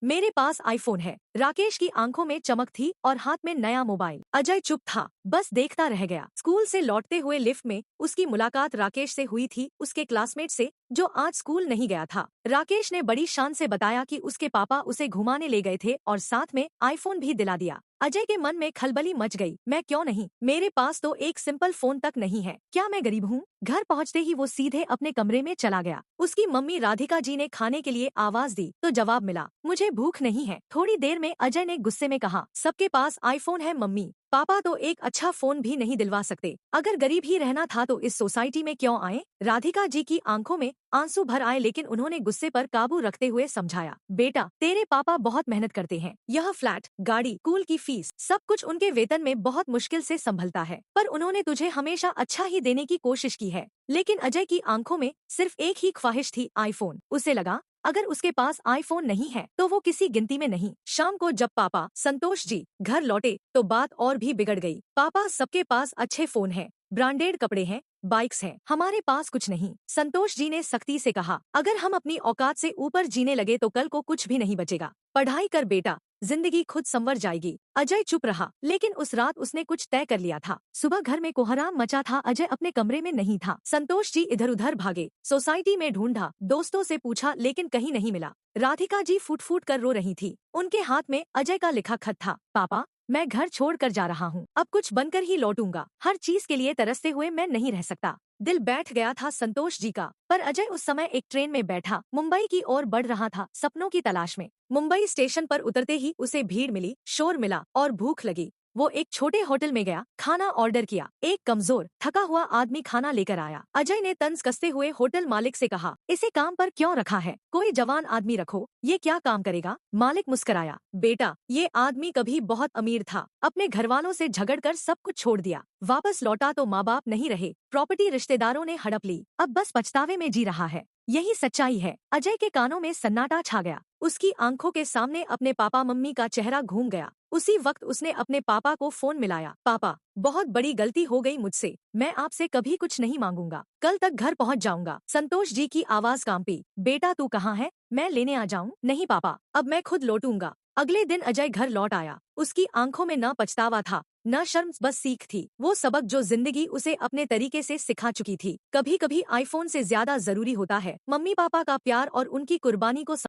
मेरे पास आईफोन है। राकेश की आंखों में चमक थी और हाथ में नया मोबाइल। अजय चुप था, बस देखता रह गया। स्कूल से लौटते हुए लिफ्ट में उसकी मुलाकात राकेश से हुई थी, उसके क्लासमेट से जो आज स्कूल नहीं गया था। राकेश ने बड़ी शान से बताया कि उसके पापा उसे घुमाने ले गए थे और साथ में आईफोन भी दिला दिया। अजय के मन में खलबली मच गई। मैं क्यों नहीं, मेरे पास तो एक सिंपल फोन तक नहीं है, क्या मैं गरीब हूँ? घर पहुँचते ही वो सीधे अपने कमरे में चला गया। उसकी मम्मी राधिका जी ने खाने के लिए आवाज दी तो जवाब मिला, मुझे भूख नहीं है। थोड़ी देर में अजय ने गुस्से में कहा, सबके पास आईफोन है मम्मी, पापा तो एक अच्छा फोन भी नहीं दिलवा सकते। अगर गरीब ही रहना था तो इस सोसाइटी में क्यों आए? राधिका जी की आंखों में आंसू भर आए, लेकिन उन्होंने गुस्से पर काबू रखते हुए समझाया, बेटा तेरे पापा बहुत मेहनत करते हैं। यह फ्लैट, गाड़ी, स्कूल की फीस सब कुछ उनके वेतन में बहुत मुश्किल से संभलता है, पर उन्होंने तुझे हमेशा अच्छा ही देने की कोशिश की है। लेकिन अजय की आंखों में सिर्फ एक ही ख्वाहिश थी, आईफोन। उसे लगा अगर उसके पास आईफोन नहीं है तो वो किसी गिनती में नहीं। शाम को जब पापा संतोष जी घर लौटे तो बात और भी बिगड़ गई। पापा सबके पास अच्छे फोन हैं, ब्रांडेड कपड़े हैं, बाइक्स हैं, हमारे पास कुछ नहीं। संतोष जी ने सख्ती से कहा, अगर हम अपनी औकात से ऊपर जीने लगे तो कल को कुछ भी नहीं बचेगा। पढ़ाई कर बेटा, जिंदगी खुद संवर जाएगी। अजय चुप रहा, लेकिन उस रात उसने कुछ तय कर लिया था। सुबह घर में कोहराम मचा था, अजय अपने कमरे में नहीं था। संतोष जी इधर उधर भागे, सोसाइटी में ढूंढा, दोस्तों से पूछा, लेकिन कहीं नहीं मिला। राधिका जी फूट फूट कर रो रही थी, उनके हाथ में अजय का लिखा खत था, पापा मैं घर छोड़ कर जा रहा हूँ, अब कुछ बनकर ही लौटूंगा। हर चीज के लिए तरसते हुए मैं नहीं रह सकता। दिल बैठ गया था संतोष जी का, पर अजय उस समय एक ट्रेन में बैठा मुंबई की ओर बढ़ रहा था, सपनों की तलाश में। मुंबई स्टेशन पर उतरते ही उसे भीड़ मिली, शोर मिला और भूख लगी। वो एक छोटे होटल में गया, खाना ऑर्डर किया। एक कमजोर थका हुआ आदमी खाना लेकर आया। अजय ने तंज कसते हुए होटल मालिक से कहा, इसे काम पर क्यों रखा है? कोई जवान आदमी रखो, ये क्या काम करेगा? मालिक मुस्कुराया, बेटा ये आदमी कभी बहुत अमीर था, अपने घर वालों से झगड़कर सब कुछ छोड़ दिया, वापस लौटा तो माँ बाप नहीं रहे, प्रॉपर्टी रिश्तेदारों ने हड़प ली, अब बस पछतावे में जी रहा है। यही सच्चाई है। अजय के कानों में सन्नाटा छा गया, उसकी आंखों के सामने अपने पापा मम्मी का चेहरा घूम गया। उसी वक्त उसने अपने पापा को फोन मिलाया, पापा बहुत बड़ी गलती हो गई मुझसे, मैं आपसे कभी कुछ नहीं मांगूंगा, कल तक घर पहुंच जाऊंगा। संतोष जी की आवाज कांपी, बेटा तू कहाँ है, मैं लेने आ जाऊं? नहीं पापा, अब मैं खुद लौटूंगा। अगले दिन अजय घर लौट आया, उसकी आंखों में न पछतावा था न शर्म, बस सीख थी, वो सबक जो जिंदगी उसे अपने तरीके से सिखा चुकी थी। कभी कभी आईफोन से ज्यादा जरूरी होता है मम्मी पापा का प्यार और उनकी कुर्बानी को